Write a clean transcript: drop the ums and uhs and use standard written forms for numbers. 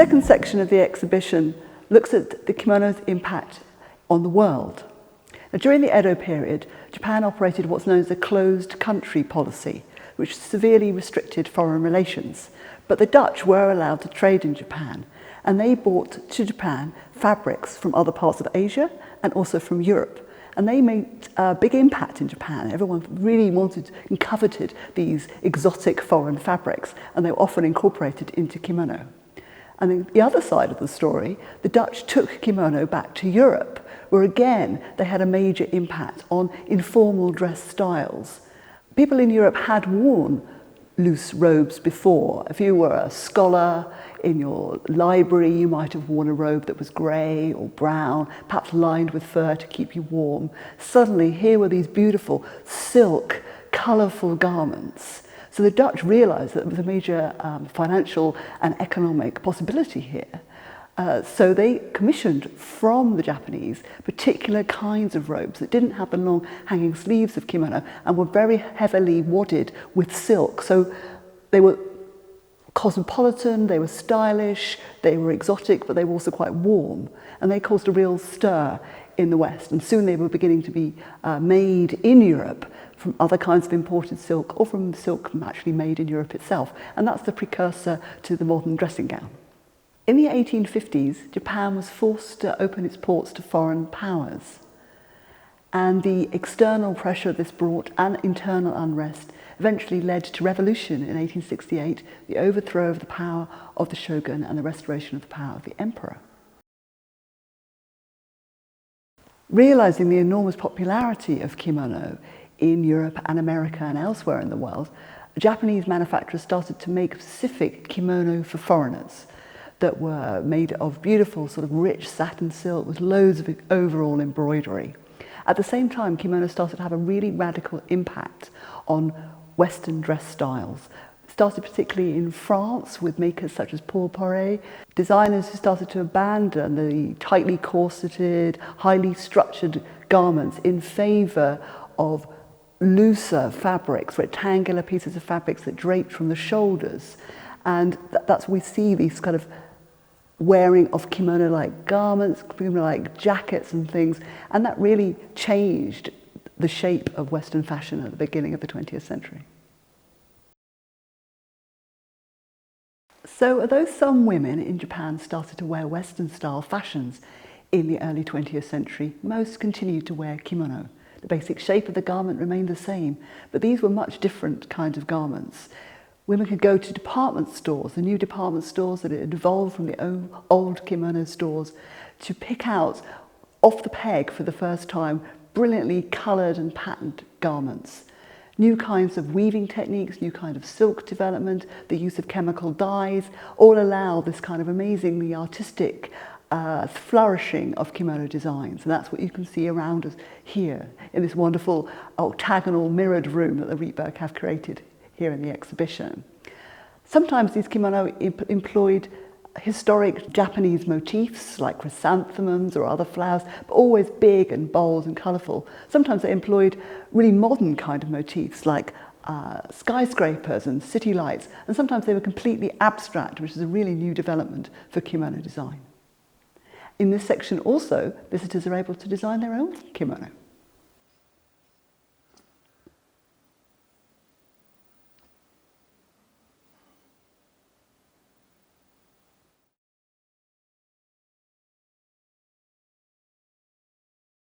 second section of the exhibition looks at the kimono's impact on the world. Now, during the Edo period, Japan operated what's known as a closed country policy, which severely restricted foreign relations. But the Dutch were allowed to trade in Japan, and they brought to Japan fabrics from other parts of Asia and also from Europe. And they made a big impact in Japan. Everyone really wanted and coveted these exotic foreign fabrics, and they were often incorporated into kimono. And then the other side of the story, the Dutch took kimono back to Europe, where again they had a major impact on informal dress styles. People in Europe had worn loose robes before. If you were a scholar in your library, you might have worn a robe that was grey or brown, perhaps lined with fur to keep you warm. Suddenly, here were these beautiful silk, colourful garments. So the Dutch realised that there was a major financial and economic possibility here. So they commissioned from the Japanese particular kinds of robes that didn't have the long hanging sleeves of kimono and were very heavily wadded with silk. So they were cosmopolitan, they were stylish, they were exotic, but they were also quite warm. And they caused a real stir in the West. And soon they were beginning to be made in Europe from other kinds of imported silk or from silk actually made in Europe itself. And that's the precursor to the modern dressing gown. In the 1850s, Japan was forced to open its ports to foreign powers. And the external pressure this brought and internal unrest eventually led to revolution in 1868, the overthrow of the power of the shogun and the restoration of the power of the emperor. Realizing the enormous popularity of kimono in Europe and America and elsewhere in the world, Japanese manufacturers started to make specific kimono for foreigners that were made of beautiful sort of rich satin silk with loads of overall embroidery. At the same time, kimono started to have a really radical impact on Western dress styles. It started particularly in France with makers such as Paul Poiret, designers who started to abandon the tightly corseted, highly structured garments in favour of looser fabrics, rectangular pieces of fabrics that draped from the shoulders. And that's where we see these kind of wearing of kimono-like garments, kimono-like jackets and things, and that really changed the shape of Western fashion at the beginning of the 20th century. So although some women in Japan started to wear Western-style fashions in the early 20th century, most continued to wear kimono. The basic shape of the garment remained the same, but these were much different kinds of garments. Women could go to department stores, the new department stores that had evolved from the old kimono stores, to pick out off the peg for the first time brilliantly coloured and patterned garments. New kinds of weaving techniques, new kind of silk development, the use of chemical dyes, all allow this kind of amazingly artistic flourishing of kimono designs. And that's what you can see around us here in this wonderful octagonal mirrored room that the Rietberg have created here in the exhibition. Sometimes these kimono employed historic Japanese motifs like chrysanthemums or other flowers, but always big and bold and colourful. Sometimes they employed really modern kind of motifs like skyscrapers and city lights, and sometimes they were completely abstract, which is a really new development for kimono design. In this section also, visitors are able to design their own kimono.